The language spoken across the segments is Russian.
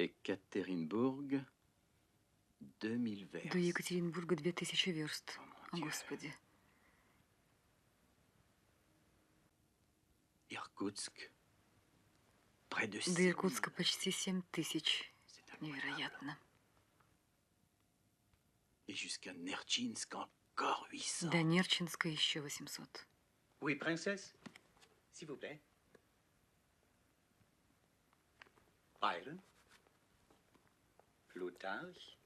Екатеринбург, 2000 верст. До Екатеринбурга 2000 верст. О, Господи. Иркутск, До Иркутска почти 7000. Невероятно. Et jusqu'à Nertchinsk encore 800. До Нерчинска еще 800. Oui, princesse, s'il vous plaît. Byron, Plutarch.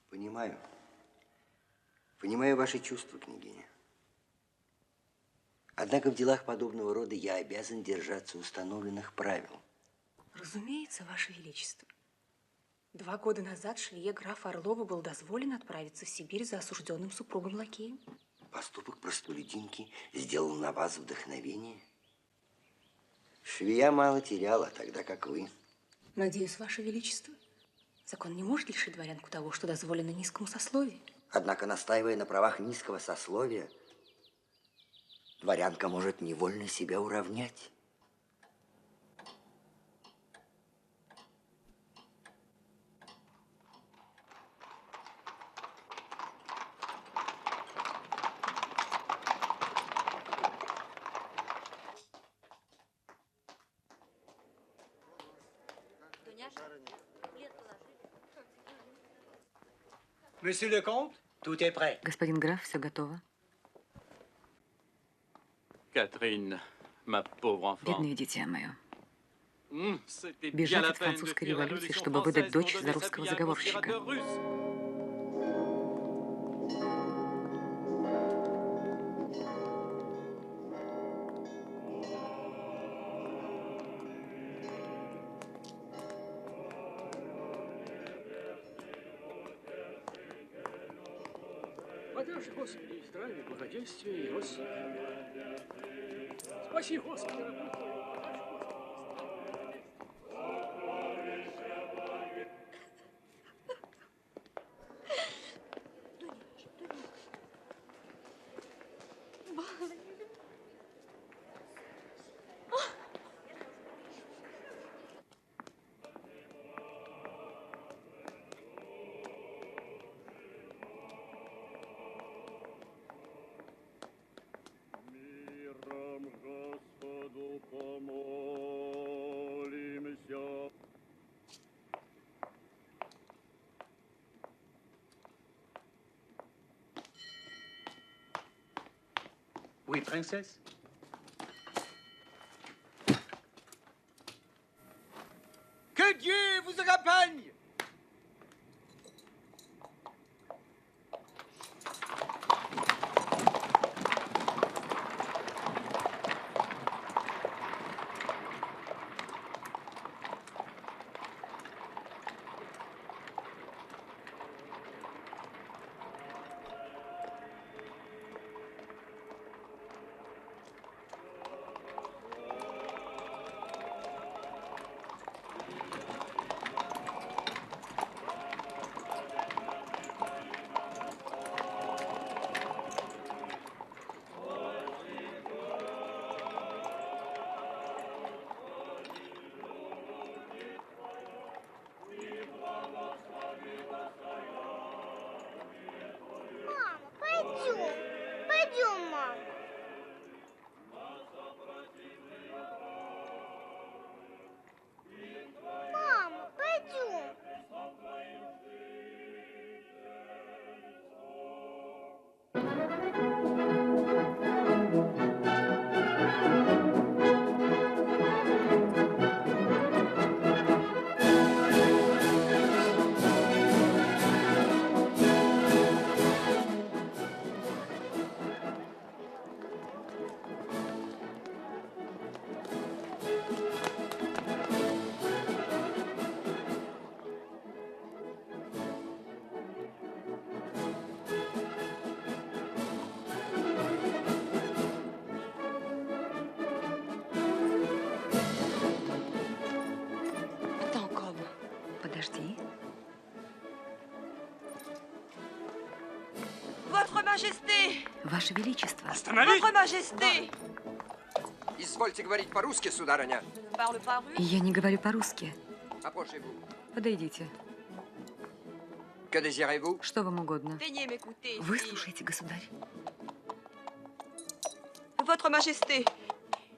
Понимаю. Понимаю ваши чувства, княгиня. Однако в делах подобного рода я обязан держаться установленных правил. Разумеется, Ваше Величество. 2 года назад швее графа Орлова был дозволен отправиться в Сибирь за осужденным супругом лакеем. Поступок простолюдинки сделал на вас вдохновение. Швея мало теряла, тогда как вы. Надеюсь, Ваше Величество, закон не может лишить дворянку того, что дозволено низкому сословию. Однако, настаивая на правах низкого сословия, дворянка может невольно себя уравнять. Monsieur le comte, tout est prêt. Господин граф, все готово. Catherine, ma pauvre enfant. Бедное дитя мое. C'était bien Бежать la от peine de французской fuir la революции, révolution чтобы выдать française дочь pour за donner русского sa fille à un заговорщика. conspirateur russe. Подальше, Господи, здравия, благоденствия и роста. Спаси, Господи, рабы Твои. Oui, princesse. Que Dieu vous accompagne! Подожди. Votre Majesté! Ваше Величество. Votre Majesté! Извольте говорить по-русски, сударыня. Je ne parle pas russe. Я не говорю по-русски. Approchez-vous. Подойдите. Que désirez-vous? Что вам угодно. Daignez m'écouter. Выслушайте, государь. Votre Majesté,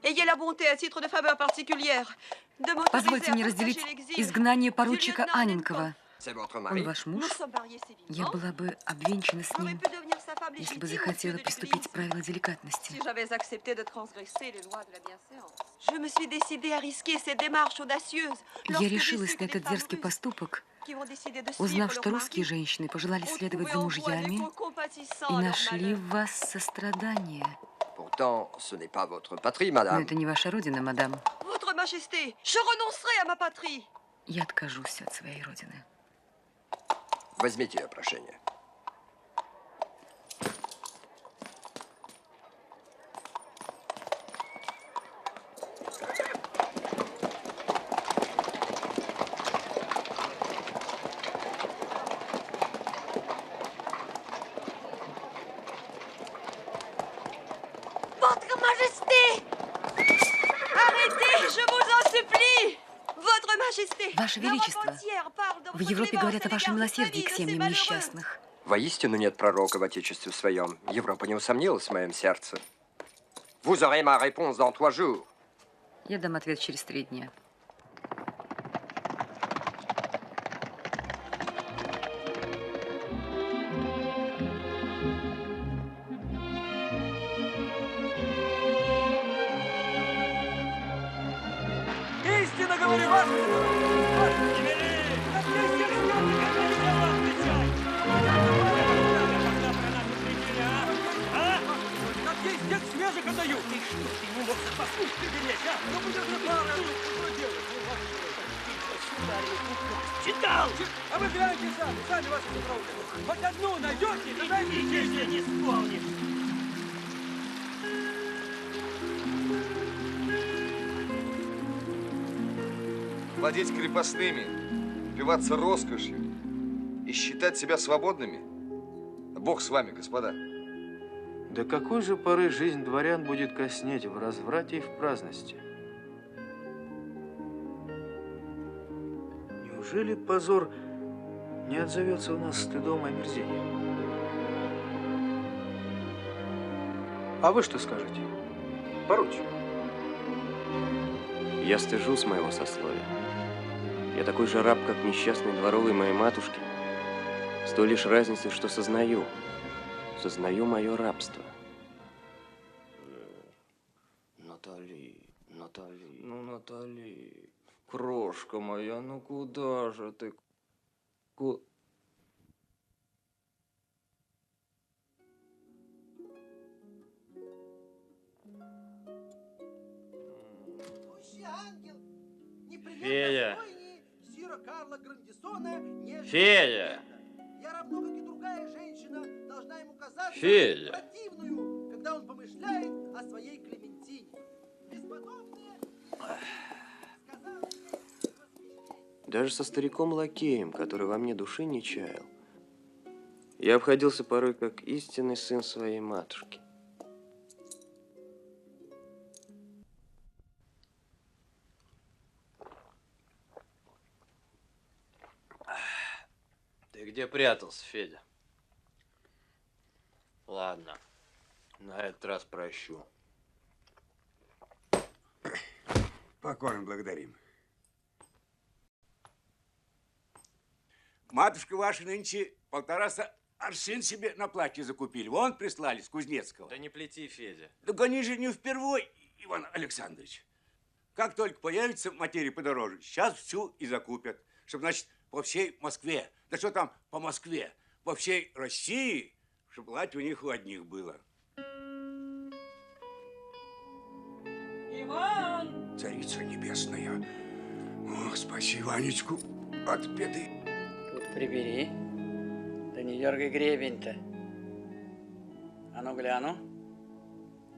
ayez la bonté à titre de faveur particulière de m'autoriser Позвольте à мне partager разделить l'exil. изгнание поручика Анненкова. C'est votre Он mari. ваш Nous муж? sommes mariés Я civilement. была бы обвенчана с J'aurais ним, pu devenir sa femme если бы légitime захотела aux yeux de приступить l'Église, правила деликатности. si j'avais accepté de transgresser les lois de la bienséance. Je me suis décidée à risquer cette démarche audacieuse. Я lorsque j'ai решилась su на que des этот femmes дерзкий russes поступок, qui ont décidé de узнав, suivre что leur русские mari женщины пожелали ont следовать trouvé за en vous un мужьями écho compatissant и à leur нашли malheur. в вас сострадание. Pourtant, ce n'est pas votre patrie, Но madame. это не ваша родина, мадам. Votre Majesté, je renoncerai à ma patrie. Я откажусь от своей родины. Возьмите ее прошение. Votre Majesté! Arrêtez, je vous en supplie! Votre Majesté! Ваше Величество, в Европе говорят о вашем милосердии к семьям несчастных. Воистину нет пророка в Отечестве своем. Европа не усомнилась в моем сердце. Vous aurez ma réponse dans 3 jours. Я дам ответ через 3 дня. Истинно говорю, ваше как есть тех свежих отдаю. Ты что, ты ему мог послушать беречь, а? Ну, будешь же пара, что делать? Читал! А вы гляньте сами ваши управления. Хоть одну найдете, тогда если не вспомнишь. Владеть крепостными, упиваться роскошью и считать себя свободными? Бог с вами, господа. До какой же поры жизнь дворян будет коснеть в разврате и в праздности? Неужели позор не отзовется у нас стыдом и омерзением? А вы что скажете, поручик? Я стыжусь моего сословия. Я такой же раб, как несчастный дворовый моей матушки. С той лишь разницей, что сознаю мое рабство. Натали, ну, Натали, крошка моя, ну куда же ты? Федя! Федя! Я равно как и другая женщина должна ему казаться Федя! противную, когда он помышляет о своей Клементине. Бесподобные Даже со стариком-лакеем, который во мне души не чаял, я обходился порой как истинный сын своей матушки. Ты где прятался, Федя? Ладно, на этот раз прощу. Покорно благодарим. Матушка ваша нынче 1,5 аршин себе на платье закупили. Вон прислали с Кузнецкого. Да не плети, Федя. Так они же не впервой, Иван Александрович. Как только появится материя подороже, сейчас всю и закупят. Чтобы, значит, по всей Москве, да что там по Москве, по всей России, чтобы платье у них у одних было. Иван! Царица небесная, ох, спаси Ванечку от беды. Тут прибери. Да не дергай гребень-то. А ну гляну.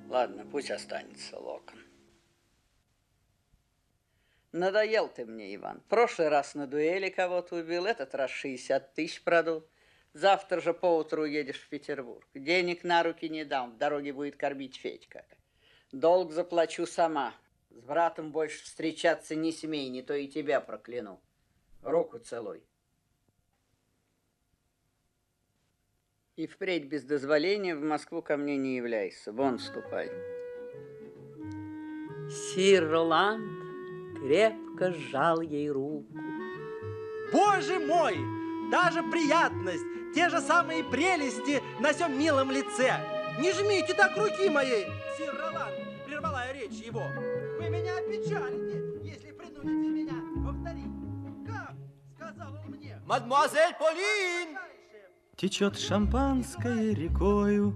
Ладно, пусть останется локон. Надоел ты мне, Иван. В прошлый раз на дуэли кого-то убил, этот раз 60 тысяч продул. Завтра же поутру уедешь в Петербург. Денег на руки не дам, в дороге будет кормить Федька. Долг заплачу сама. С братом больше встречаться не смей, не то и тебя прокляну. Руку целуй. И впредь без дозволения в Москву ко мне не являйся. Вон ступай. Сир Роланд крепко сжал ей руку. Боже мой! Даже приятность, те же самые прелести на сём милом лице. Не жмите так руки моей, сир Роланд, прервала я речь его. Вы меня опечалите, если принудите меня повторить. Как? Сказал он мне. Мадемуазель Полин! Течет шампанское рекою,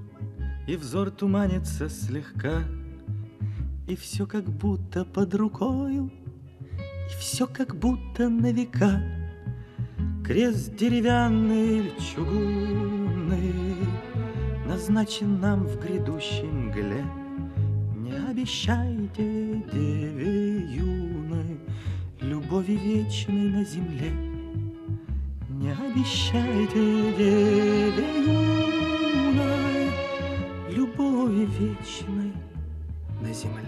и взор туманится слегка, и все как будто под рукою, и все как будто на века. Крест деревянный или чугунный назначен нам в грядущей мгле. Не обещайте деве юной любови вечной на земле. Не обещайте деве юной любови вечной на земле.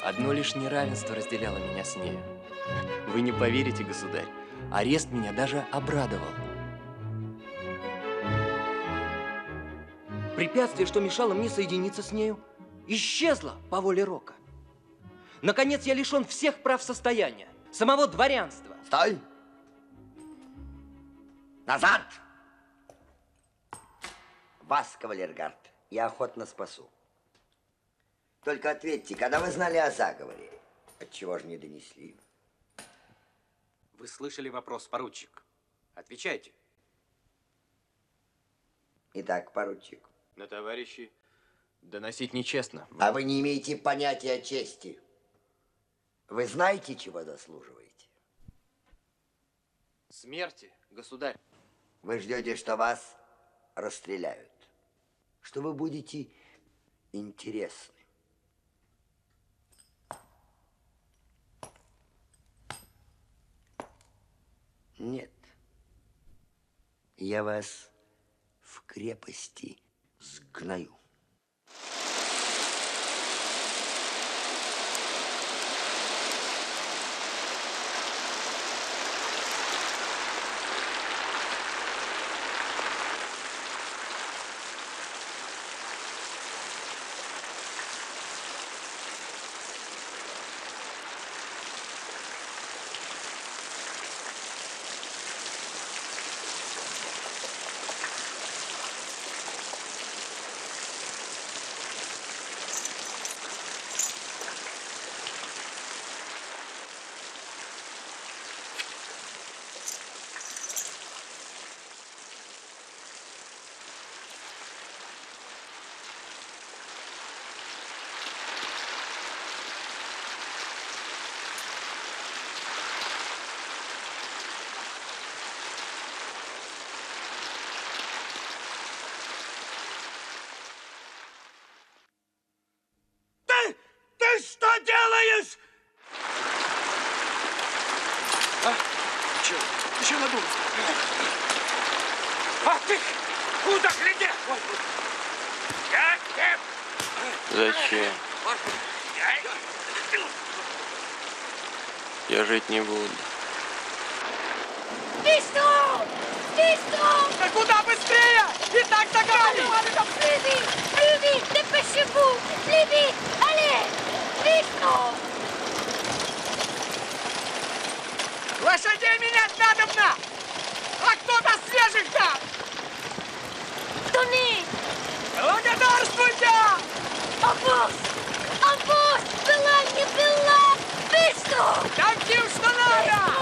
Одно лишь неравенство разделяло меня с нею. Вы не поверите, государь, арест меня даже обрадовал. Препятствие, что мешало мне соединиться с нею, исчезло по воле рока. Наконец, я лишен всех прав состояния, самого дворянства. Стой! Назад! Вас, кавалергард, я охотно спасу. Только ответьте, когда вы знали о заговоре, отчего же не донесли? Вы слышали вопрос, поручик? Отвечайте. Итак, поручик. На товарищей доносить нечестно. А вы не имеете понятия о чести. Вы знаете, чего заслуживаете? Смерти, государь. Вы ждете, что вас расстреляют, что вы будете интересны. Нет, я вас в крепости сгною. Ты что делаешь? А? Че надумал? А ты куда гляди? Зачем? Я жить не буду. Пистол! Пистol! Да куда быстрее! И так догоним! Plus vite! Plus vite! Dépêchez-vous! Plus vite! Allez! Pistol! Лошадей менять надобно! А кто-то свежих-то! Tenez! Благодарствуйте! En force! En force! Была, не была! Пистол! Дайте им что надо!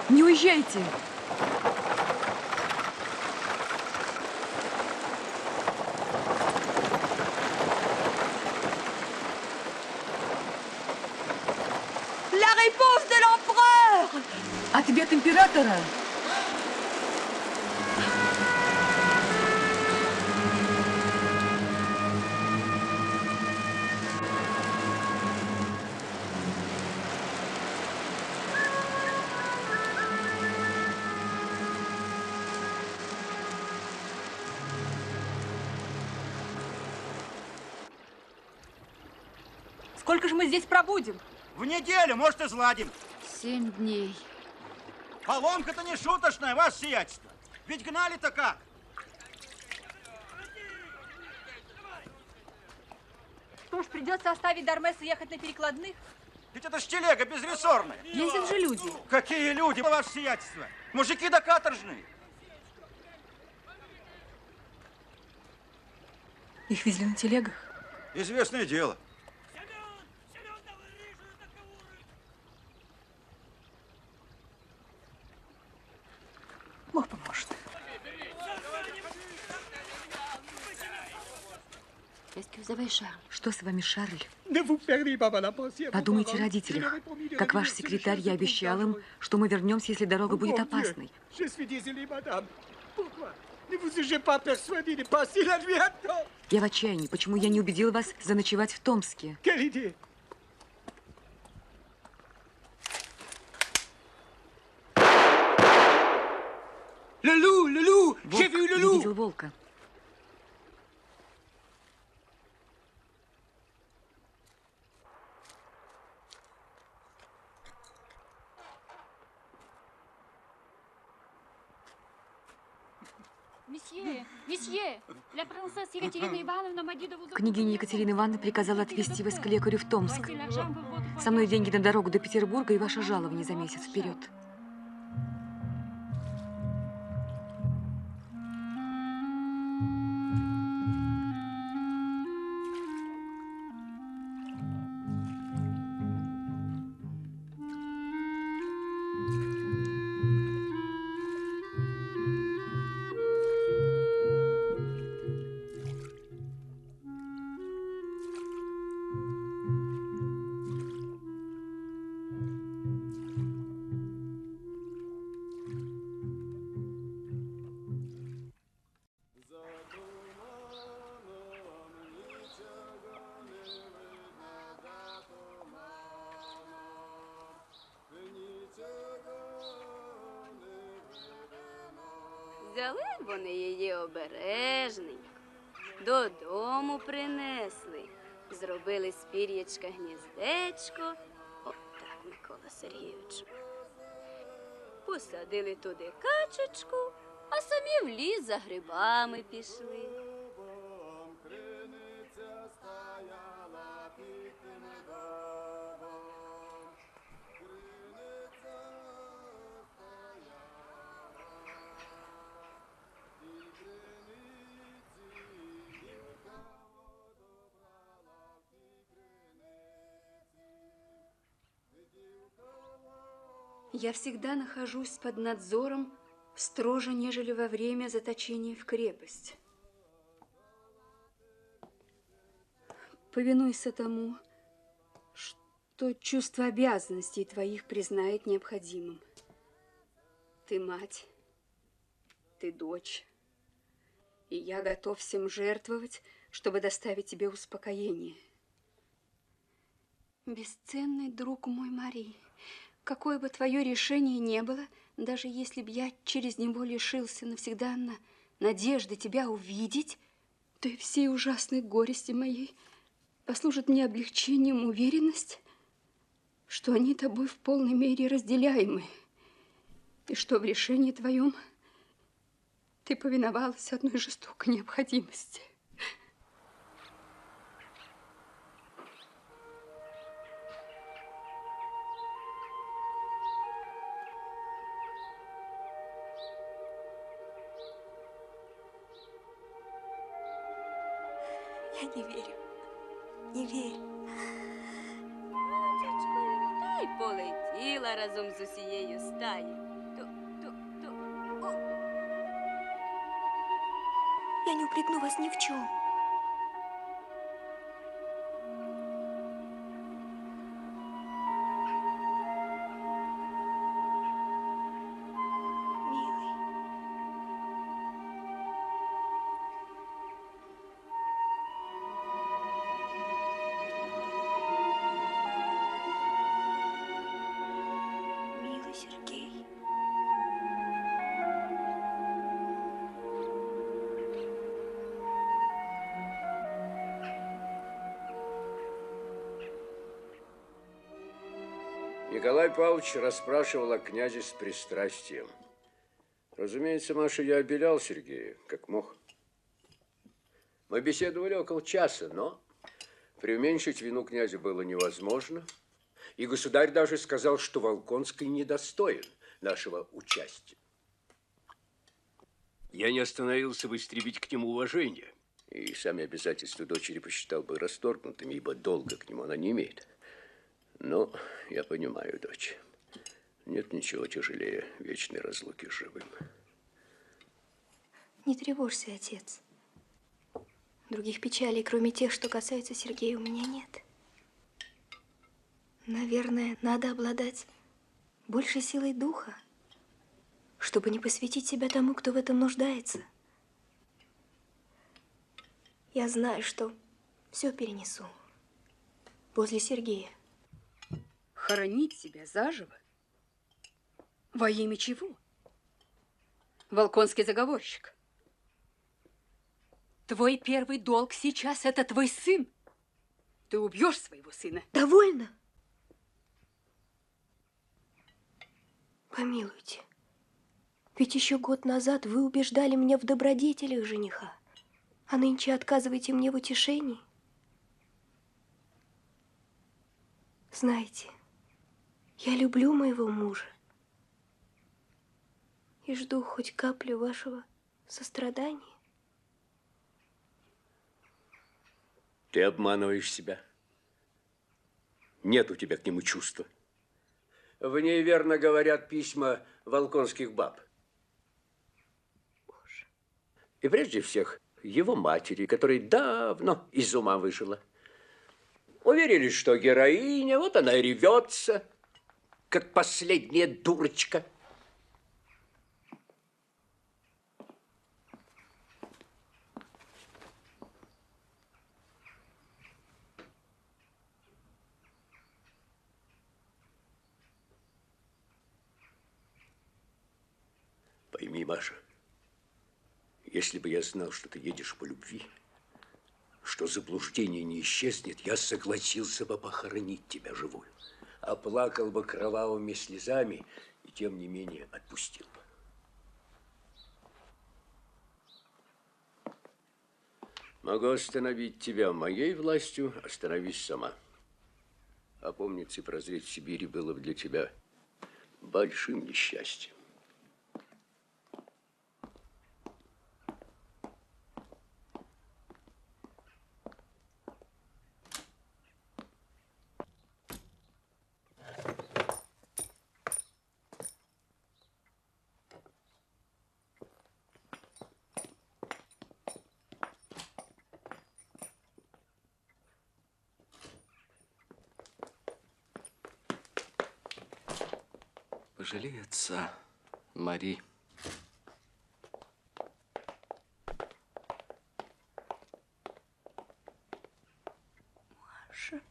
Не уезжайте! La réponse de l'empereur! Ответ императора! Сколько же мы здесь пробудем? В неделю, может, и сладим. 7 дней. Поломка-то не шуточная, ваше сиятельство. Ведь гнали-то как? Что ж, придется оставить Дармеса ехать на перекладных? Ведь это ж телега безрессорная. Ездят же люди. Какие люди, ваше сиятельство? Мужики да каторжные. Их везли на телегах? Известное дело. Бог поможет. Что с вами, Шарль? Подумайте о родителях. Как ваш секретарь, я обещал им, что мы вернемся, если дорога будет опасной. Я в отчаянии. Почему я не убедил вас заночевать в Томске? Лулу! Волк, я видел волка. Княгиня Екатерина Ивановна приказала отвезти вас к лекарю в Томск. Со мной деньги на дорогу до Петербурга и ваше жалование за месяц вперед. Взяли вони її обережненько, додому принесли, зробили з пір'ячка гніздечко, отак, Микола Сергійовичу. Посадили туди качечку, а самі в ліс за грибами пішли. Я всегда нахожусь под надзором строже, нежели во время заточения в крепость. Повинуйся тому, что чувство обязанностей твоих признает необходимым. Ты мать, ты дочь, и я готов всем жертвовать, чтобы доставить тебе успокоение. Бесценный друг мой Мари, какое бы твое решение ни было, даже если б я через него лишился навсегда надежды тебя увидеть, то и всей ужасной горести моей послужит мне облегчением уверенность, что они тобой в полной мере разделяемы, и что в решении твоем ты повиновалась одной жестокой необходимости. Я не верю. Не верю. Та й полетіла разом з усією стаєю. Я не упрекну вас ни в чем. Милый Сергей. Николай Павлович расспрашивал о князе с пристрастием. Разумеется, Маша, я обелял Сергея, как мог. Мы беседовали около часа, но преуменьшить вину князя было невозможно. И государь даже сказал, что Волконский недостоин нашего участия. Я не остановился бы истребить к нему уважение. И сами обязательства дочери посчитал бы расторгнутыми, ибо долга к нему она не имеет. Но я понимаю, дочь, нет ничего тяжелее вечной разлуки с живым. Не тревожься, отец. Других печалей, кроме тех, что касаются Сергея, у меня нет. Наверное, надо обладать большей силой духа, чтобы не посвятить себя тому, кто в этом нуждается. Я знаю, что все перенесу возле Сергея. Хоронить себя заживо? Во имя чего? Волконский заговорщик. Твой первый долг сейчас – это твой сын. Ты убьешь своего сына. Довольно? Помилуйте. Ведь еще год назад вы убеждали меня в добродетелях жениха, а нынче отказываете мне в утешении. Знаете, я люблю моего мужа и жду хоть каплю вашего сострадания. Ты обманываешь себя. Нет у тебя к нему чувства. В ней, верно, говорят письма волконских баб. Боже. И прежде всех его матери, которая давно из ума выжила. Уверились, что героиня, вот она и ревется, как последняя дурочка. Пойми, Маша, если бы я знал, что ты едешь по любви, что заблуждение не исчезнет, я согласился бы похоронить тебя живую, оплакал бы кровавыми слезами и, тем не менее, отпустил бы. Могу остановить тебя моей властью, остановись сама. Опомниться и прозреть в Сибири было бы для тебя большим несчастьем. Пожалей отца, Мари. Маша.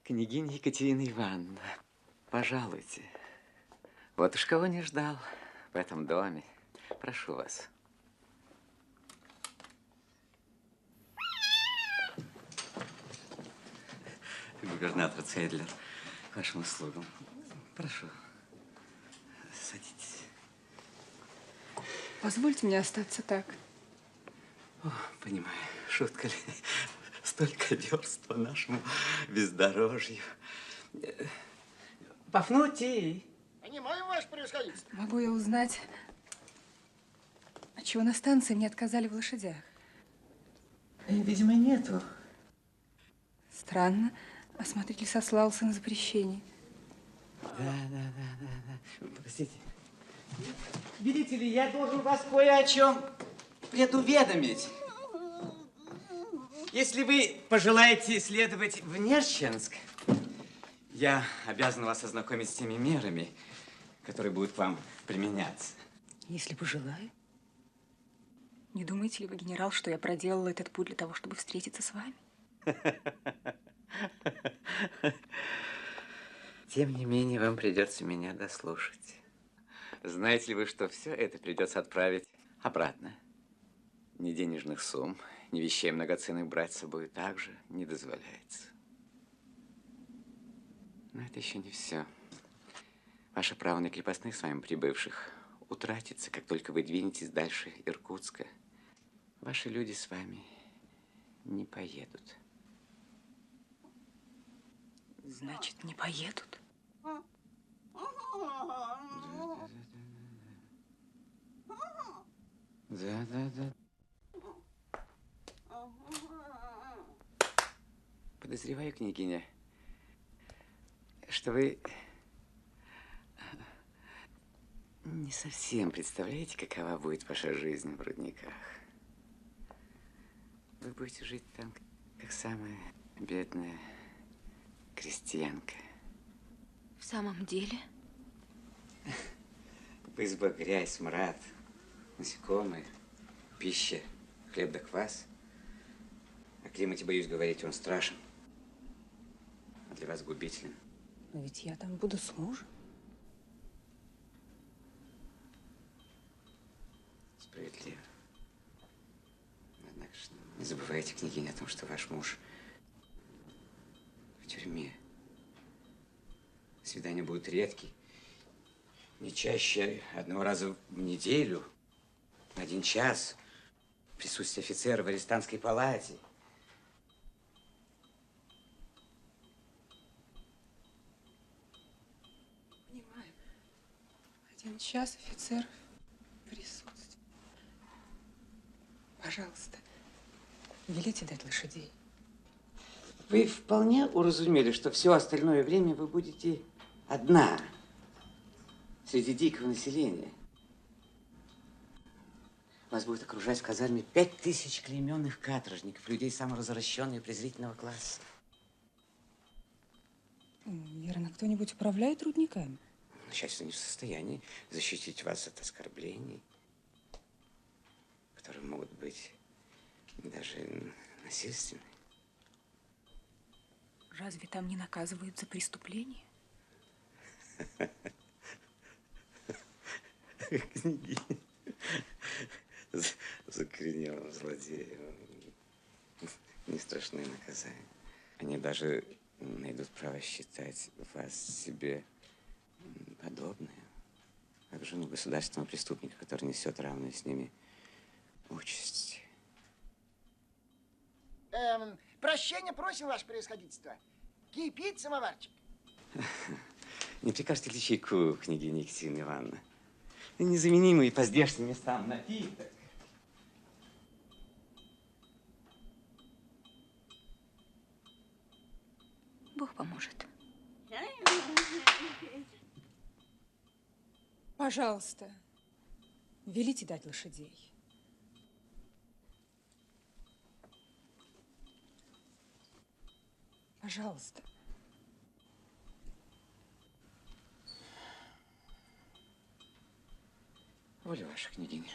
Княгиня Екатерина Ивановна, пожалуйте. Вот уж кого не ждал в этом доме. Прошу вас. Губернатор Цейдлер, к вашим услугам. Прошу, садитесь. Позвольте мне остаться так. О, понимаю, шутка ли? Столько верст по нашему бездорожью. Пафнутий! Понимаю, ваше происходительство. Могу я узнать, отчего на станции мне отказали в лошадях? Видимо, нету. Странно. Осмотритель сослался на запрещение. Да. Простите. Видите ли, я должен вас кое о чем предуведомить. Если вы пожелаете следовать в Нерчинск, я обязан вас ознакомить с теми мерами, которые будут к вам применяться. Если пожелаю. Не думаете ли вы, генерал, что я проделала этот путь для того, чтобы встретиться с вами? Тем не менее, вам придется меня дослушать. Знаете ли вы, что все это придется отправить обратно? Ни денежных сумм, ни вещей многоценных брать с собой также не дозволяется. Но это еще не все. Ваше право на крепостных с вами прибывших утратится, как только вы двинетесь дальше Иркутска. Ваши люди с вами не поедут. Значит, не поедут? Да. Подозреваю, княгиня, что вы не совсем представляете, какова будет ваша жизнь в рудниках. Вы будете жить там, как самая бедная крестьянка. В самом деле? В избах грязь, смрад, насекомые, пища, хлеб да квас. О климате, боюсь говорить, он страшен. А для вас губителен. Но ведь я там буду с мужем. Справедливо. Однако же не забывайте, княгиня, о том, что ваш муж в тюрьме. Свидания будут редкие. Не чаще одного раза в неделю, на 1 час, в присутствии офицера в арестантской палате. Понимаю. 1 час офицер в присутствии. Пожалуйста, велите дать лошадей. Вы вполне уразумели, что все остальное время вы будете одна, среди дикого населения. Вас будет окружать в казарме 5000 клейменных каторжников, людей саморазвращенного и презрительного класса. Верно, кто-нибудь управляет рудниками? Но счастье не в состоянии защитить вас от оскорблений, которые могут быть даже насильственны. Разве там не наказывают за преступление? Книги. Закоренелым злодеям не страшны наказания. Они даже найдут право считать вас себе подобные, как жену государственного преступника, который несет равную с ними участь. Прощения просим, ваше происходительство. Кипит самоварчик. Не прикажете ли чайку, княгиня Екатерина Ивановна? Незаменимый по здешним местам напиток. Бог поможет. Пожалуйста, велите дать лошадей. Пожалуйста. Воля ваша, княгиня.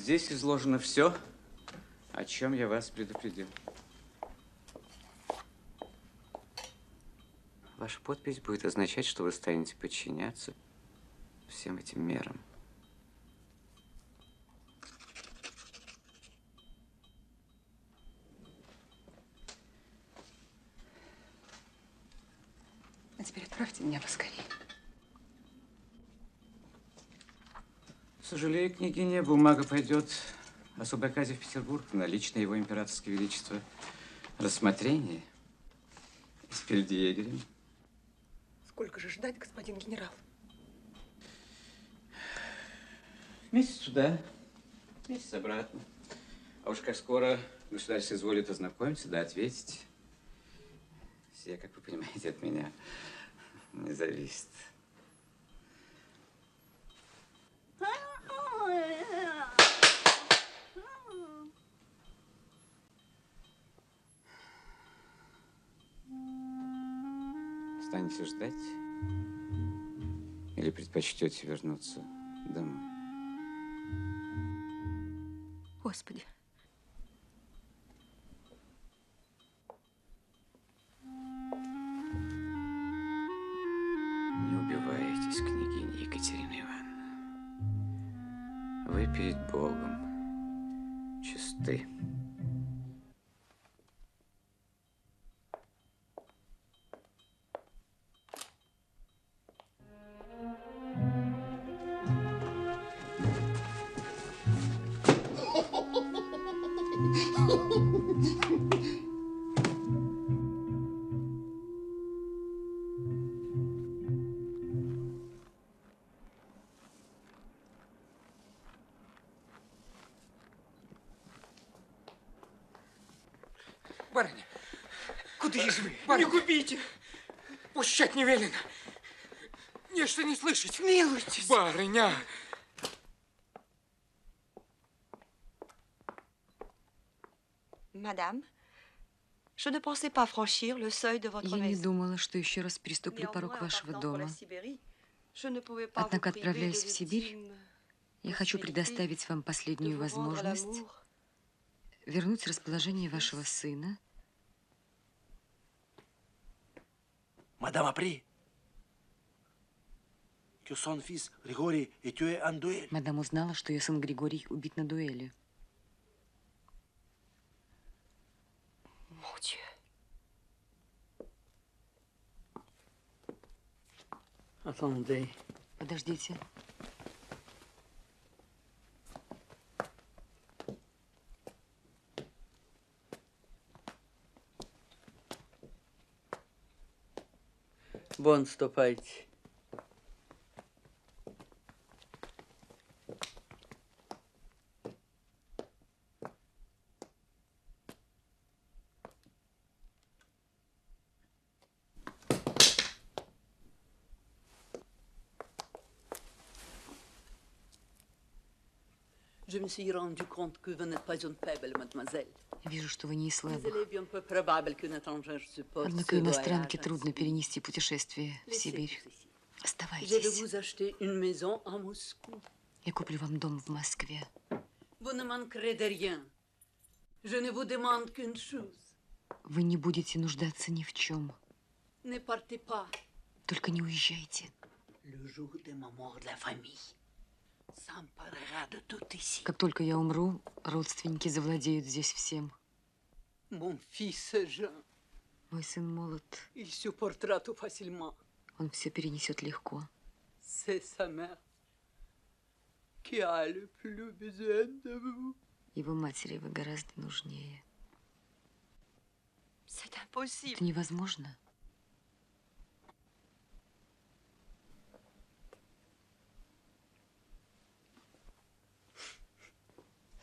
Здесь изложено все, о чем я вас предупредил. Ваша подпись будет означать, что вы станете подчиняться всем этим мерам. А теперь отправьте меня поскорее. Сожалею, княгиня, бумага пойдет особой оказе в Петербург на личное его императорское величество рассмотрение с фельдъегерем. Сколько же ждать, господин генерал? Месяц туда, месяц обратно. А уж как скоро государь соизволит ознакомиться, да ответить. Все, как вы понимаете, от меня не зависит. Станете ждать или предпочтете вернуться домой? Господи. Не убивайтесь, княгиня Екатерина Ивановна. Вы перед Богом чисты. Барыня, куда же вы? Не губите! Пущать не велено. Нечто не слышать. Милуйтесь. Барыня! Madame, je ne pensais pas franchir le seuil de votre Я не maison. думала, что еще раз переступлю порог вашего дома. Je ne pouvais pas Однако, vous priver отправляясь de в Сибирь, я хочу предоставить вам последнюю возможность вернуть расположение вашего сына. Madame apprit que son fils Григорий est tué en duel. Мадам узнала, что ее сын Григорий убит на дуэли. Mon Dieu. Attendez. Подождите. Вон, ступайте. Je me suis rendu compte que vous n'êtes pas une faible, mademoiselle. Вижу, что вы не из Mais слабых. il est bien peu probable qu'une étrangère supporte Однако ce иностранке voyage трудно ainsi. перенести путешествие в Сибирь. Je vais Оставайтесь. vous acheter une maison à Moscou. Я куплю вам дом в Москве. Vous ne manquerez de rien. Je ne vous demande qu'une chose. Вы не будете нуждаться ни в чем. Ne partez pas. Только не уезжайте. Le jour de ma mort, la famille s'emparera de tout ici. Как только я умру, родственники завладеют здесь всем. Mon fils Jean, Мой сын молод. il supportera tout facilement. Он все перенесет легко. C'est sa mère qui a le plus besoin de vous. Его матери вы гораздо нужнее. C'est impossible. Это невозможно.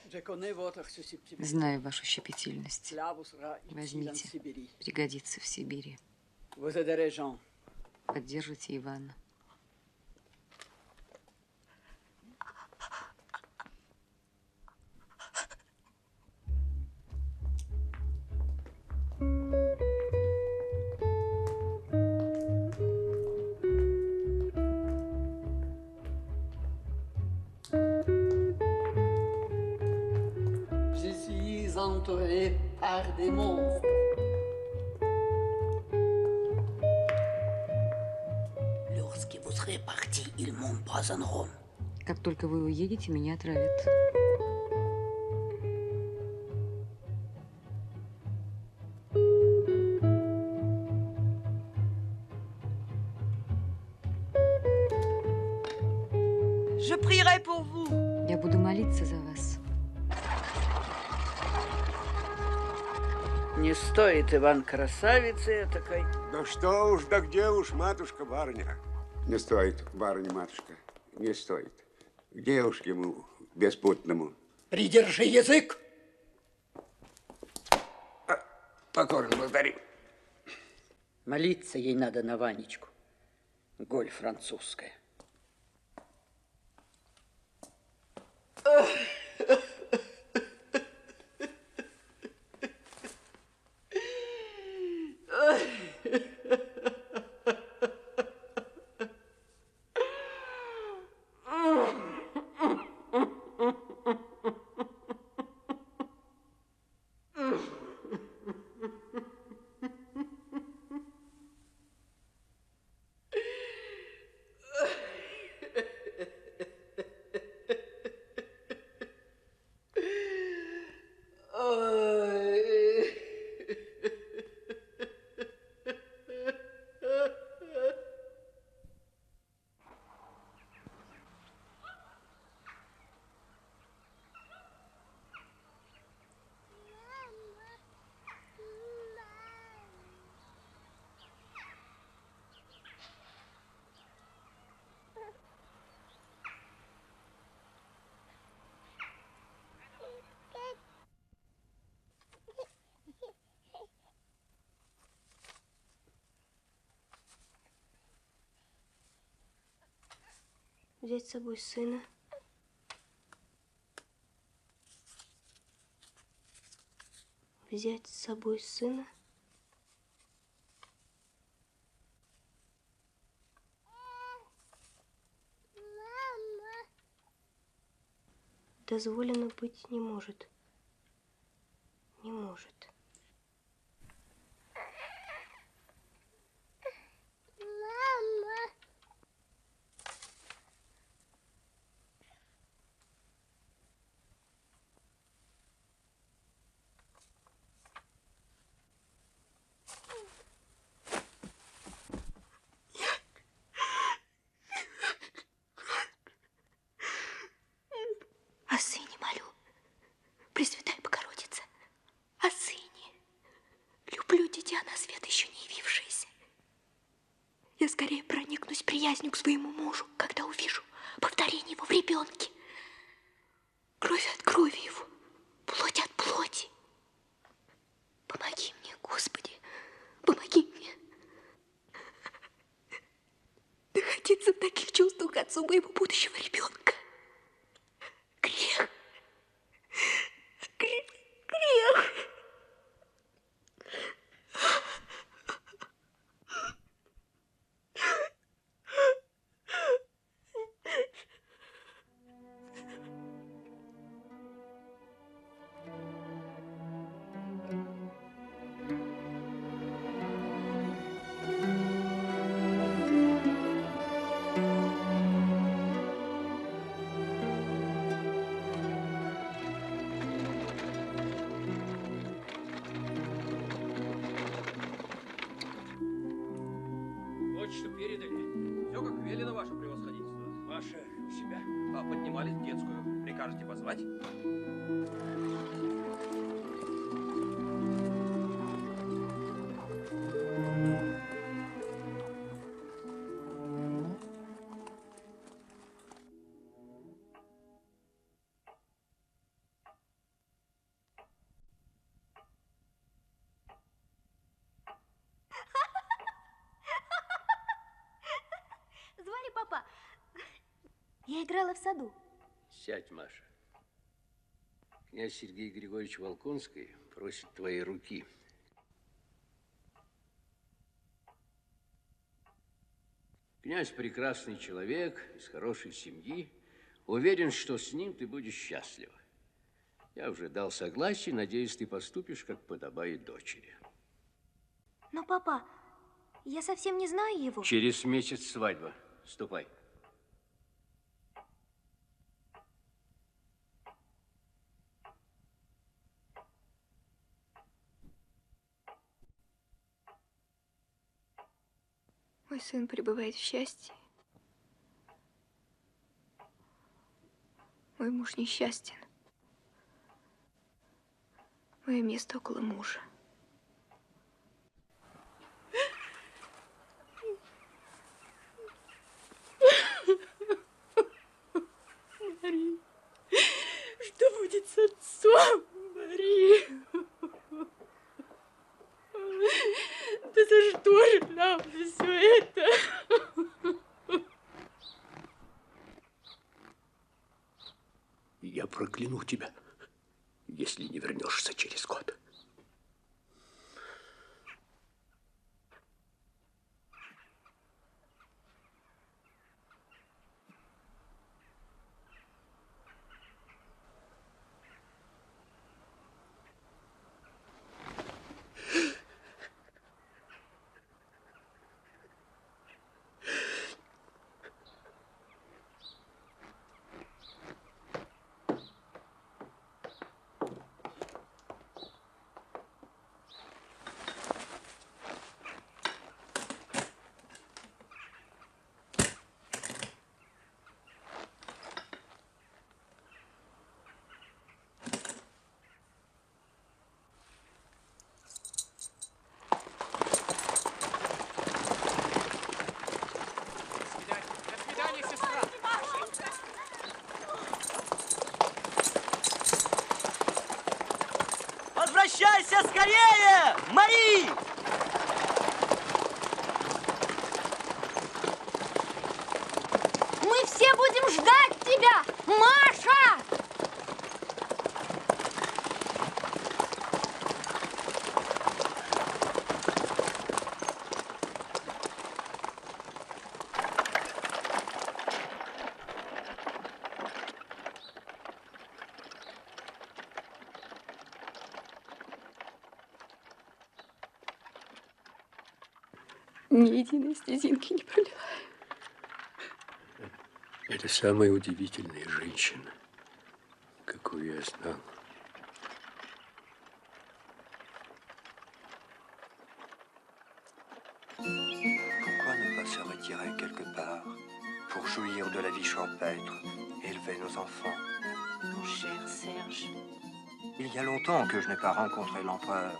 Je connais votre susceptibilité. Знаю вашу щепетильность. Cela vous sera utile en Возьмите. Sibérie. Пригодится в Сибири. Vous aiderez Jean. Поддержите Ивана. entouré par des monstres. Lorsque vous serez parti, ils m'empoisonneront. Как только вы уедете, меня отравят. Je prierai pour vous. Я буду молиться за вас. Не стоит, Иван, красавицы этакой. Да что уж, да где уж, матушка-барыня. Не стоит, барыня-матушка, не стоит. Где уж ему, беспутному? Придержи язык! Покорно благодарю. Молиться ей надо на Ванечку. Голь французская. Взять с собой сына. Взять с собой сына. Дозволено быть не может. Не может. О сыне молю, Пресвятая Богородица, о сыне. Люблю дитя на свет еще не явившееся. Я скорее проникнусь приязнью к своему мужу, когда увижу повторение его в ребенке. Кровь от крови его, плоть от плоти. Помоги мне, Господи, помоги мне. Находиться в таких чувствах к отцу моего будущего ребенка. Грех. Грех. Грех. Вот что передали. Все как велено, ваше превосходительство. Ваше у себя? Поднимались в детскую. Прикажете позвать? Звали папа. Я играла в саду. Сядь, Маша. Князь Сергей Григорьевич Волконский просит твоей руки. Князь прекрасный человек, из хорошей семьи. Уверен, что с ним ты будешь счастлива. Я уже дал согласие, надеюсь, ты поступишь, как подобает дочери. Но, папа, я совсем не знаю его. Через месяц свадьба. Ступай. Мой сын пребывает в счастье. Мой муж несчастен. Мое место около мужа. Мари, что будет с отцом, Мари? Да за что же нам все это? Я прокляну тебя, если не вернешься через год. Возвращайся скорее, Мари! Мы все будем ждать тебя, Маша! Ни единой слезинки не проливаю. Это самая удивительная женщина, какую я знал. Pourquoi ne pas se retirer quelque part pour jouir de la vie champêtre, élever nos enfants? Mon cher Serge. Il y a longtemps que je n'ai pas rencontré l'empereur.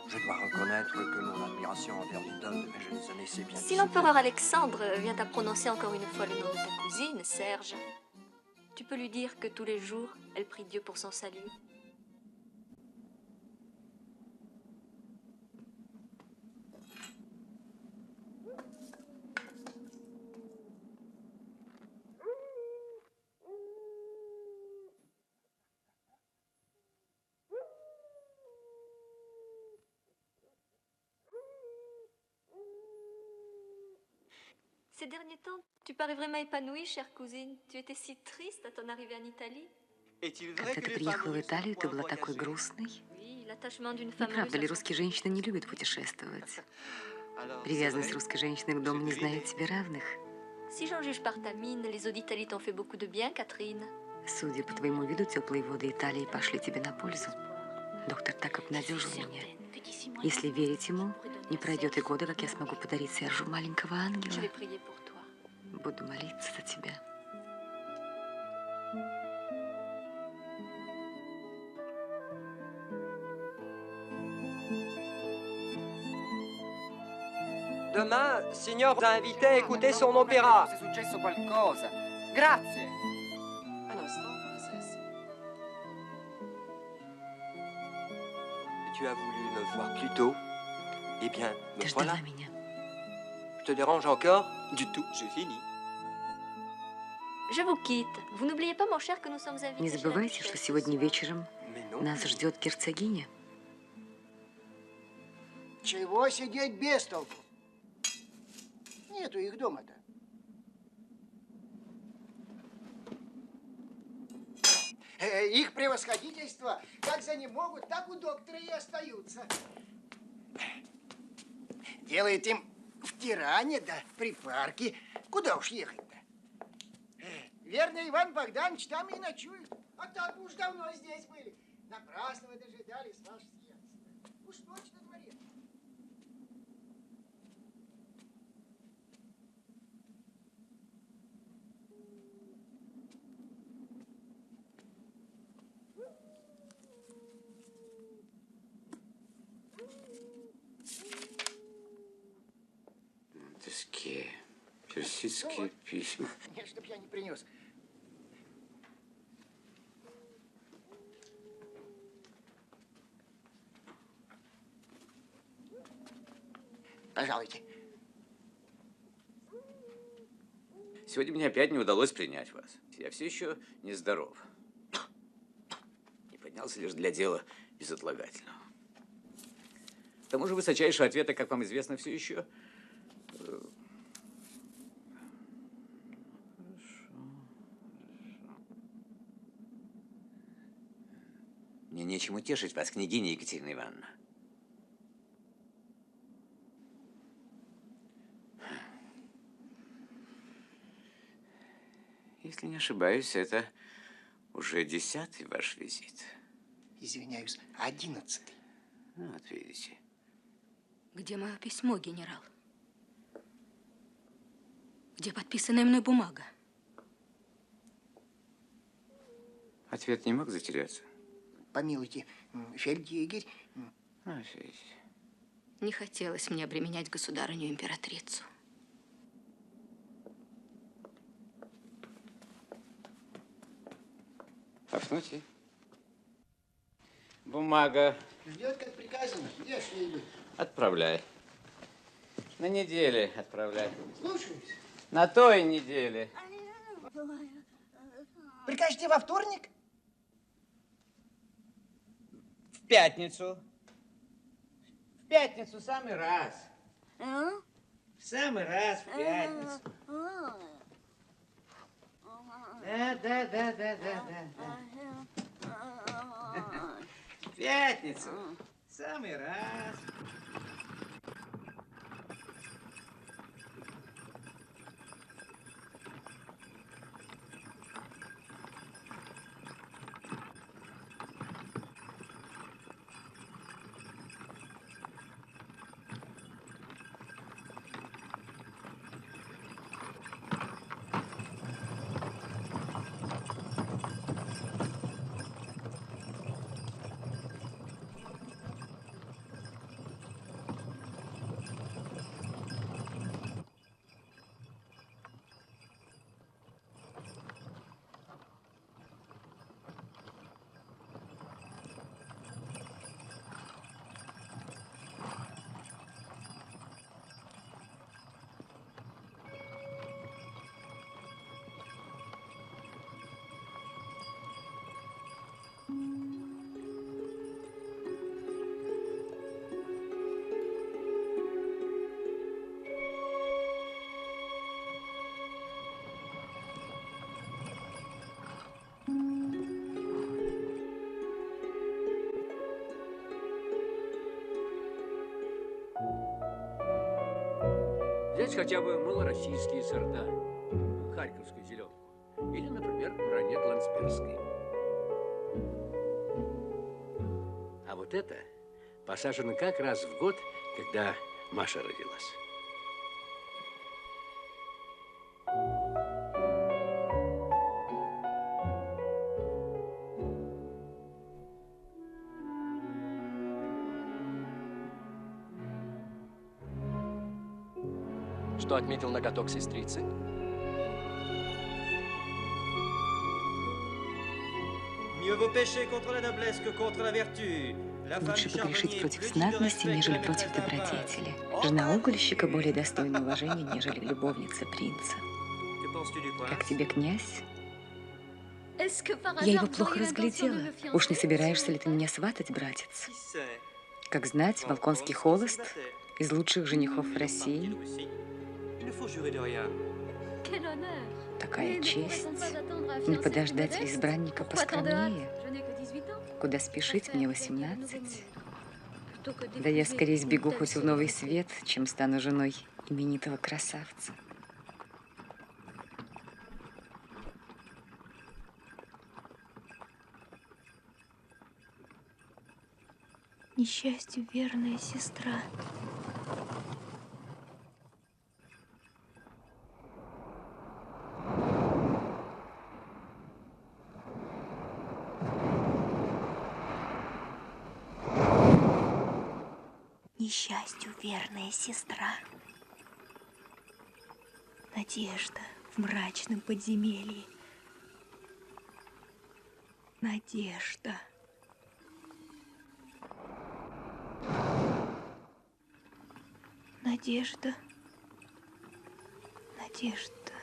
Je dois reconnaître que mon admiration envers l'idole de mes jeunes années s'est bien Si l'empereur Alexandre vient à prononcer encore une fois le nom de ta cousine, Serge, tu peux lui dire que tous les jours, elle prie Dieu pour son salut. Ces derniers temps, tu parais vraiment épanouie, chère cousine. Tu étais si triste à ton arrivée en Italie. Когда ты приехала в Италию, ты была такой грустной. Oui, l'attachement d'une Не femme правда ли, russe à son русские женщины не любят путешествовать? Привязанность русской женщины к дому не знает себе равных. Si j'en juge par ta mine, les eaux d'Italie t'ont fait beaucoup de bien, Catherine. Судя по твоему виду, теплые воды Италии пошли тебе на пользу. Доктор так обнадежил меня. Если верить ему, не пройдет и года, как я смогу подарить Сержу маленького ангела. Je vais prier pour toi. Буду молиться за тебя. Demain, Signor vous a invité à écouter son opéra. È successo qualcosa. Grazie. Un instant, princesse. Tu as voulu me voir plus tôt. Eh bien, me voilà. Je te dérange encore? Du tout, j'ai fini. Je vous quitte. Vous n'oubliez pas, mon cher, que nous sommes invités. Не забывайте, что сегодня вечером нас ждет герцогиня. Чего сидеть без толку? Нету их дома-то. Их превосходительство, как за ним могут, так у доктора и остаются. Делает им в Тиране, да припарки. Куда уж ехать-то? Верно, Иван Богданович там и ночует. А так уж давно здесь были. Напрасно вы дожидались, ваше сиятельство. Уж ночь на дворе. Монтескье. Персидские письма. Нет, чтоб я не принес. Пожалуйте. Сегодня мне опять не удалось принять вас. Я все еще нездоров. Не поднялся лишь для дела безотлагательного. К тому же высочайшего ответа, как вам известно, все еще... Мне нечем утешить вас, княгиня Екатерина Ивановна. Если не ошибаюсь, это уже 10-й ваш визит. Извиняюсь, 11-й. Ну, вот видите. Где мое письмо, генерал? Где подписанная мной бумага? Ответ не мог затеряться? Помилуйте, фельдъегерь. Не хотелось мне обременять государыню-императрицу. Пафнутий. Бумага. Ждет, как приказано. Где ж ей быть? Отправляй. На неделе отправляй. Слушаюсь. На той неделе. Прикажете во вторник? В пятницу. В пятницу самый раз. В самый раз в пятницу. Да. В пятницу. Самый раз. Взять хотя бы малороссийские сорта, харьковскую зеленку, или, например, ранет ландсбергский. А вот это посажено как раз в год, когда Маша родилась. Что отметил ноготок сестрицы? Лучше погрешить против знатности, нежели против добродетели. Жена угольщика более достойна уважения, нежели любовница принца. Как тебе, князь? Я его плохо разглядела. Уж не собираешься ли ты меня сватать, братец? Как знать, Волконский холост из лучших женихов в России. такая честь, не подождать ли избранника поскромнее? Куда спешить, мне 18. Да я скорее сбегу хоть в новый свет, чем стану женой именитого красавца. Несчастью верная сестра. Несчастью верная сестра. Надежда в мрачном подземелье. Надежда. Надежда. Надежда.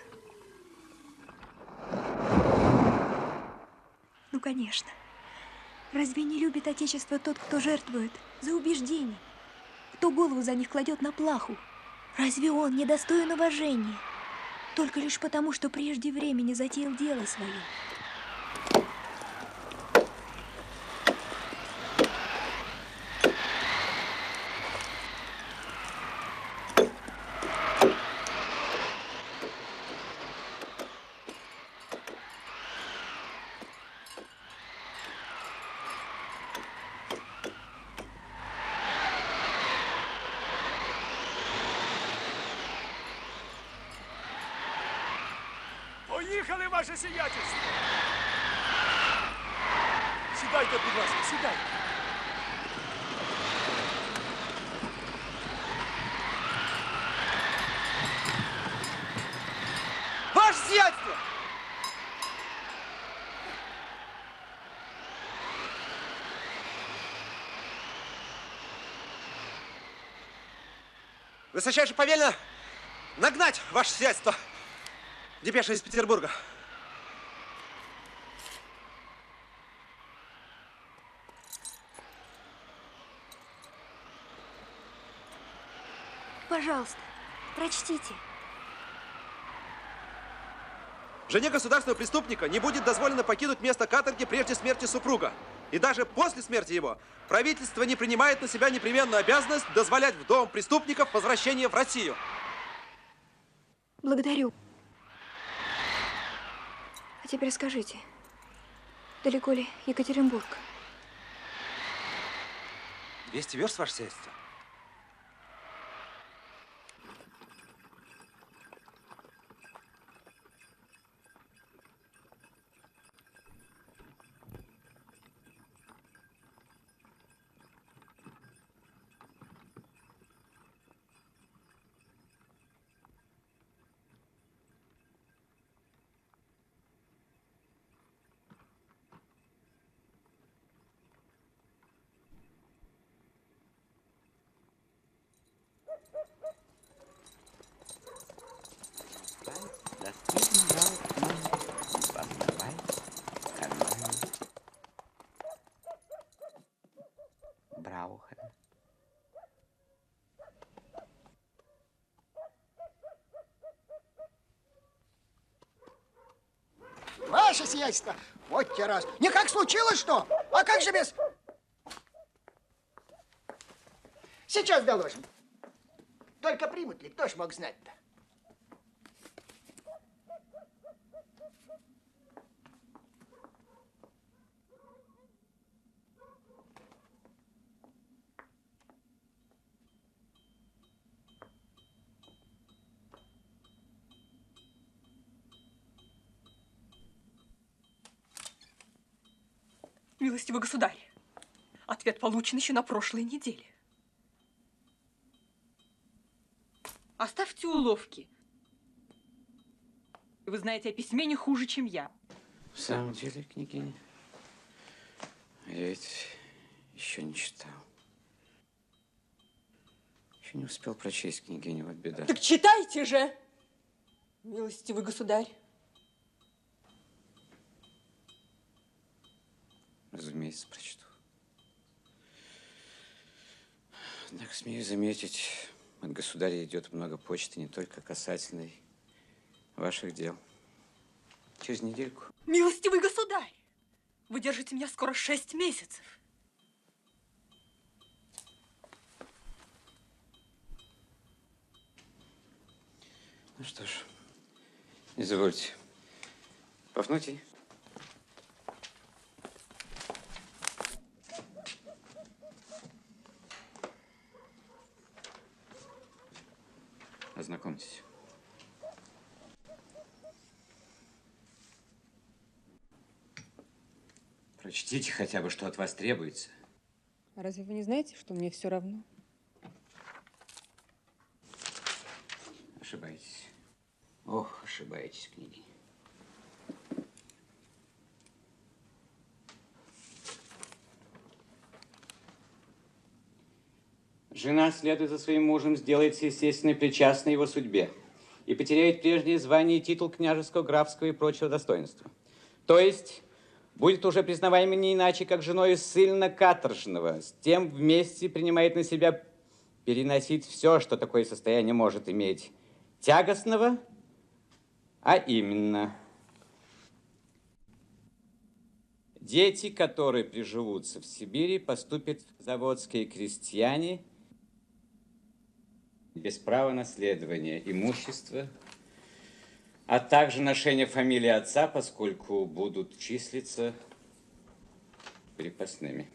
Ну, конечно. Разве не любит Отечество тот, кто жертвует за убеждения? Кто голову за них кладет на плаху? Разве он не достоин уважения? Только лишь потому, что прежде времени затеял дело свое. Поїхали, ваше сиятельство! Сідайте, будь ласка, сідайте. Ваше сиятельство! Высочайше повелено нагнать ваше сиятельство. Депеша из Петербурга. Пожалуйста, прочтите. Жене государственного преступника не будет дозволено покинуть место каторги прежде смерти супруга. И даже после смерти его правительство не принимает на себя непременную обязанность дозволять в дом преступников возвращение в Россию. Благодарю. А теперь скажите, далеко ли Екатеринбург? 200 верст, ваше сиятельство. Ваше сиятельство, вот те раз. Никак случилось что? А как же без... Сейчас доложим. Только примут ли? Кто ж мог знать-то? Милостивый государь, ответ получен еще на прошлой неделе. Оставьте уловки. Вы знаете о письме не хуже, чем я. В самом деле, княгиня, я ведь еще не читал. Еще не успел прочесть княгиню, вот беда. Так читайте же, милостивый государь. Разумеется, прочту. Однако, смею заметить, от государя идет много почты, не только касательной ваших дел. Через недельку. Милостивый государь, вы держите меня скоро 6 месяцев. Ну что ж, извольте. Пафнутий? Ознакомьтесь. Прочтите хотя бы, что от вас требуется. А разве вы не знаете, что мне все равно? Ошибаетесь. Ох, ошибаетесь, княгиня. Жена, следуя за своим мужем, сделается, естественно, причастной его судьбе и потеряет прежнее звание и титул княжеского, графского и прочего достоинства. То есть будет уже признаваема не иначе, как женой ссыльно-каторжного, с тем вместе принимает на себя переносить все, что такое состояние может иметь тягостного, а именно дети, которые приживутся в Сибири, поступят в заводские крестьяне без права наследования имущества, а также ношения фамилии отца, поскольку будут числиться крепостными.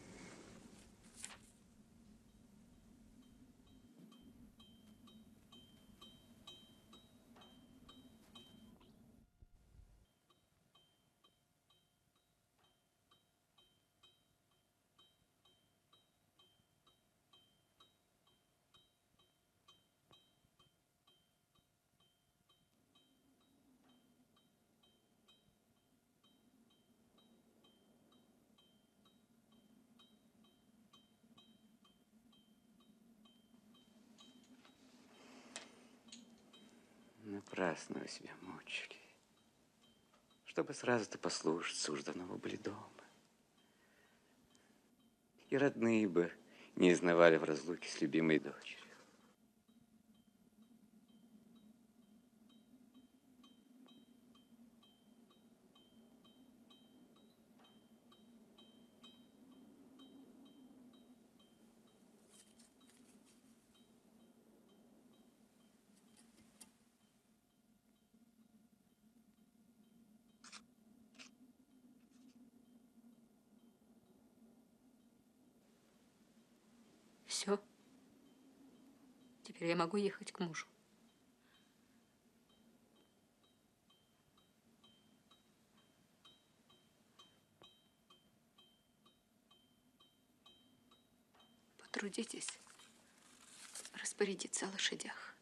Напрасно вы себя мучили. Чтобы сразу-то послушать, сужданого были дома. И родные бы не изнывали в разлуке с любимой дочерью. Все. Теперь я могу ехать к мужу. Потрудитесь распорядиться о лошадях.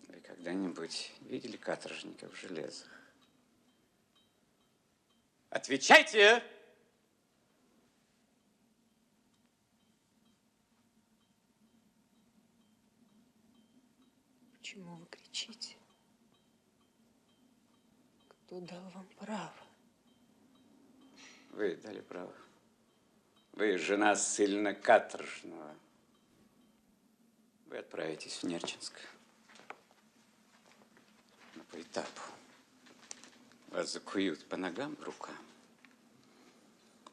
Вы когда-нибудь видели каторжников в железах? Отвечайте! Почему вы кричите? Кто дал вам право? Вы дали право. Вы жена ссыльно-каторжного. Вы отправитесь в Нерчинск. Но по этапу. Вас закуют по ногам и рукам.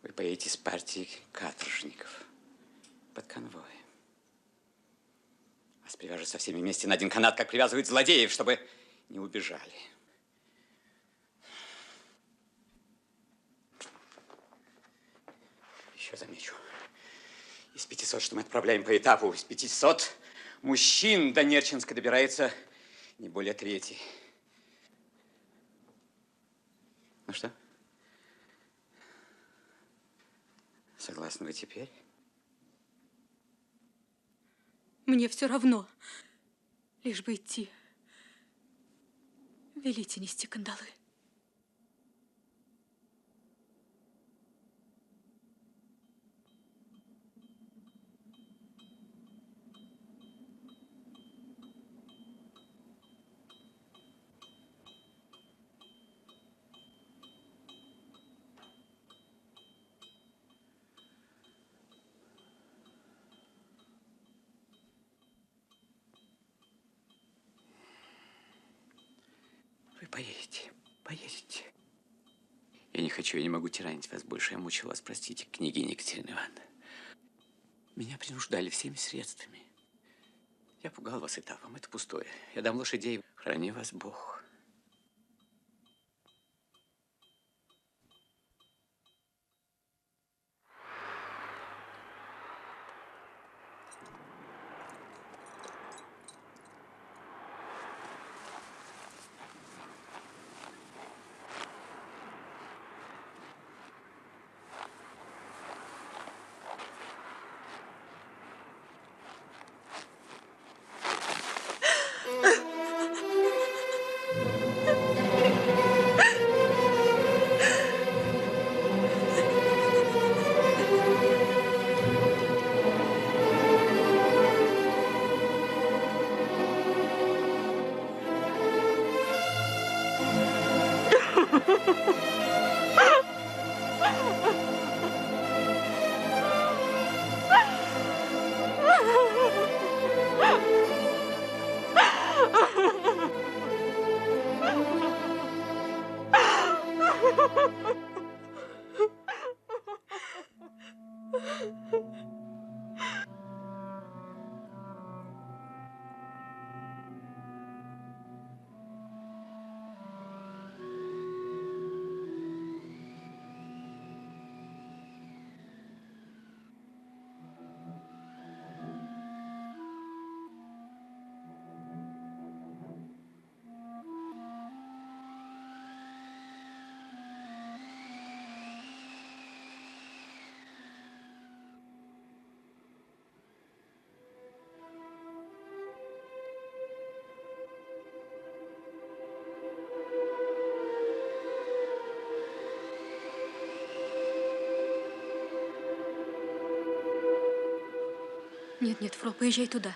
Вы поедете с партией каторжников под конвоем. Вас привяжут со всеми вместе на один канат, как привязывают злодеев, чтобы не убежали. Еще замечу. Из 500, что мы отправляем по этапу, из 500 мужчин до Нерчинска добирается не более трети. Ну что? Согласны вы теперь? Мне все равно. Лишь бы идти. Велите нести кандалы. Вы поедете, поедете. Я не хочу, я не могу тиранить вас больше. Я мучил вас, простите, княгиня Екатерина Ивановна. Меня принуждали всеми средствами. Я пугал вас этапом, это пустое. Я дам лошадей, храни вас Бог. Нет, нет, Фрол, поезжай туда.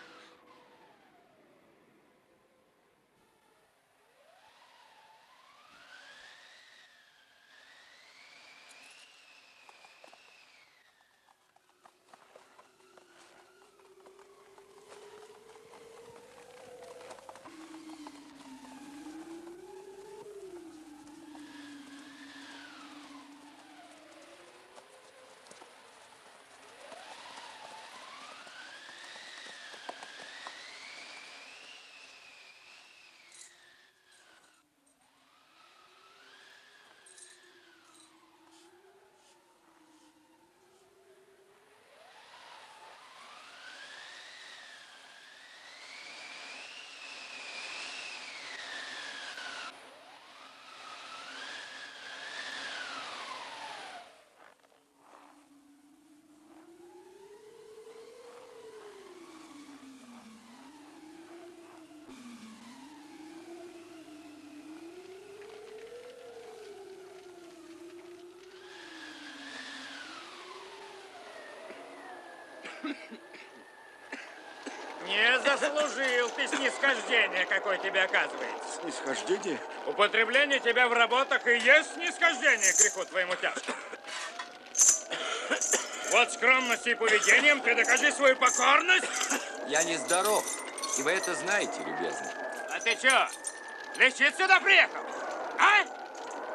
Не заслужил ты снисхождения, какое тебе оказывается. Снисхождение? Употребление тебя в работах и есть снисхождение к греху твоему тяжкому. Вот скромностью и поведением ты докажи свою покорность. Я нездоров, и вы это знаете, любезный. А ты чё, лечить сюда приехал? А?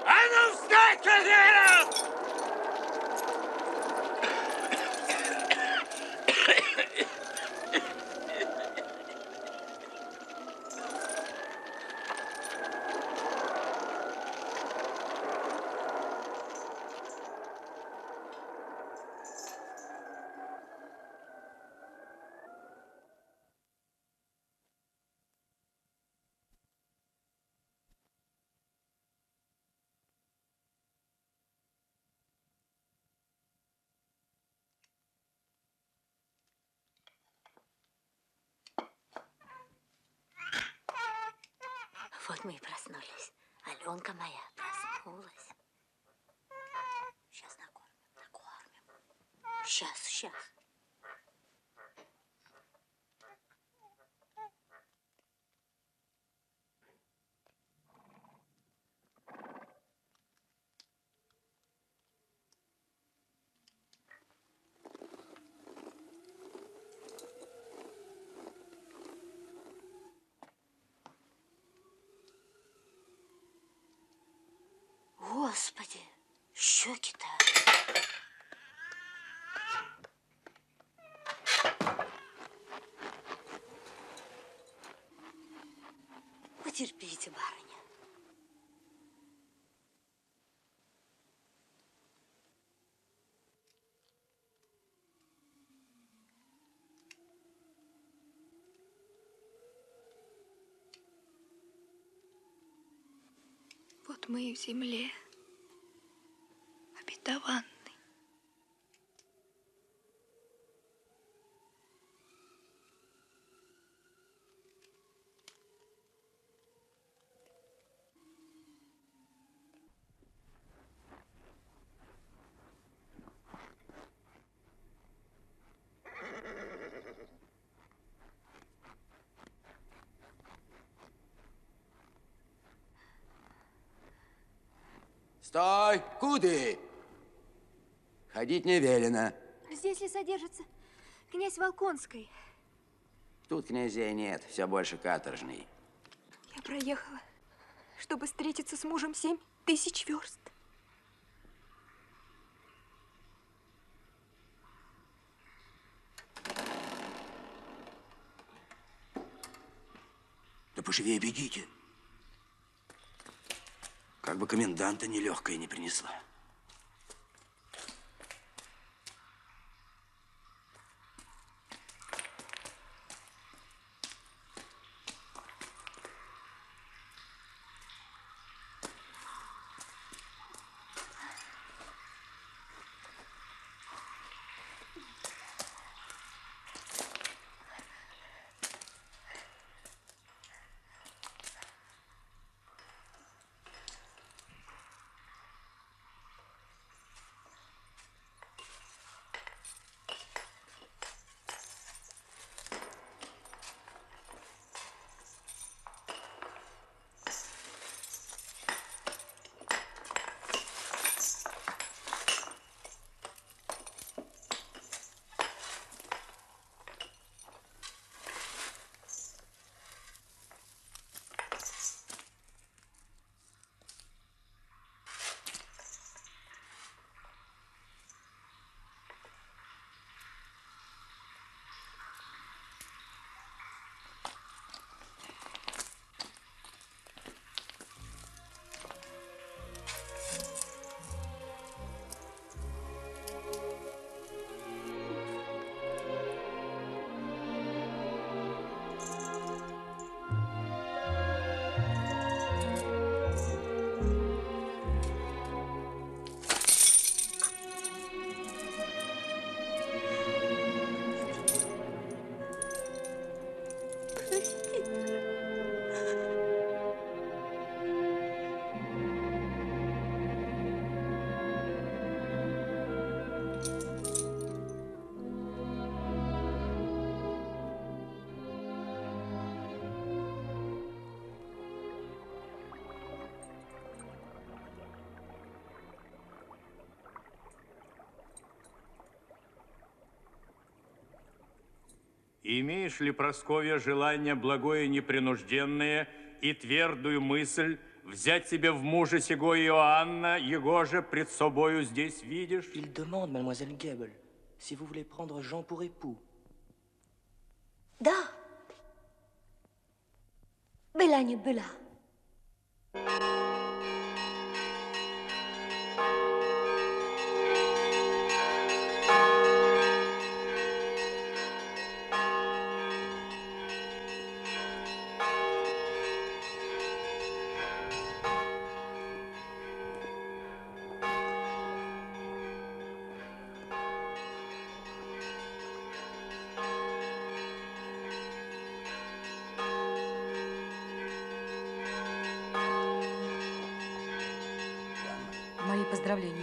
А ну встань, козел! Вот мы и проснулись. Аленка моя проснулась. Сейчас накормим. Сейчас. Господи, щеки-то. Потерпите, барыня. Вот мы и в земле. Обетованный. Стой! Куды? Ходить не велено. Здесь ли содержится князь Волконский? Тут князей нет, все больше каторжный. Я проехала, чтобы встретиться с мужем 7000 верст. Да поживее бегите. Как бы коменданта нелегкая не принесла. Имеешь ли, Прасковья, желание благое непринужденное и твердую мысль взять себе в мужа сего Иоанна, его же пред собою здесь видишь? Il demande, mademoiselle Gebel, si vous voulez prendre Jean pour époux. Да. Была не была.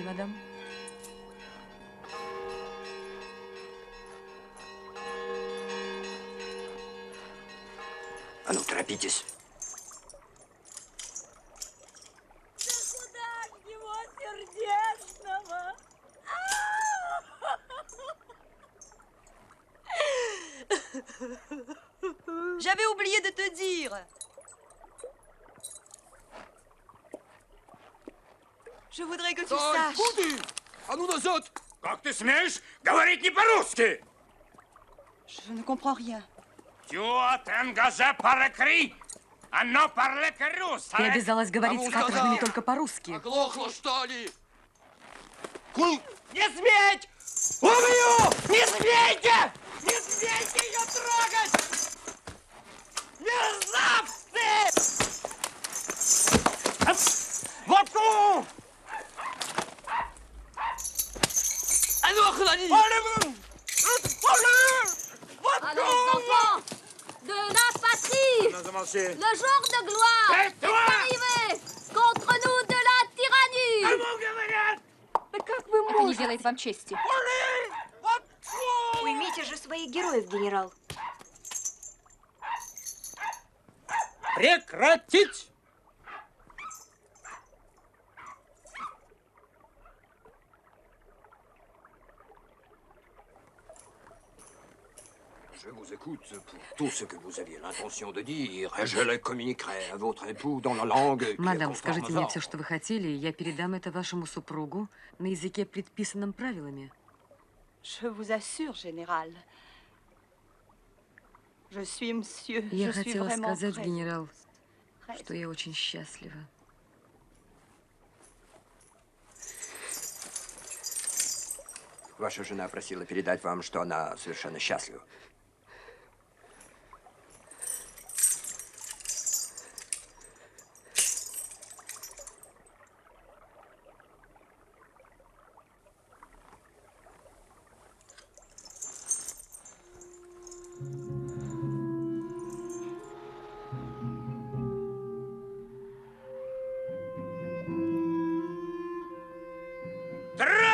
madame. А ну, торопитесь. J'avais oublié de te dire. Je voudrais que tu saches. А ну назад! Как ты смеешь говорить не по-русски? Je ne comprends rien. Tu as engagé par écrit à ne parler que russe. Ты обязалась говорить с каторжными только по-русски. Оглохло, что ли? Не сметь! Убью! Не смейте! Не смейте ее трогать! Мерзавцы! Водку! А ну, охлади! Allons, enfants, de la patrie, le jour de gloire est arrivé contre nous de la tyrannie. Да как вы можете? Это не делает вам чести. Уймите же своих героев, генерал. Прекратить! Je vous écoute pour tout ce que vous aviez l'intention de dire, et je le communiquerai à votre époux dans la langue qui est Мадам, conforme скажите aux мне ordres. все, что вы хотели, и я передам это вашему супругу на языке, предписанном правилами. Je vous assure, général. Je suis monsieur. Я Je suis хотела vraiment сказать, très- генерал, что я очень счастлива. Ваша жена просила передать вам, что она совершенно счастлива. Тра!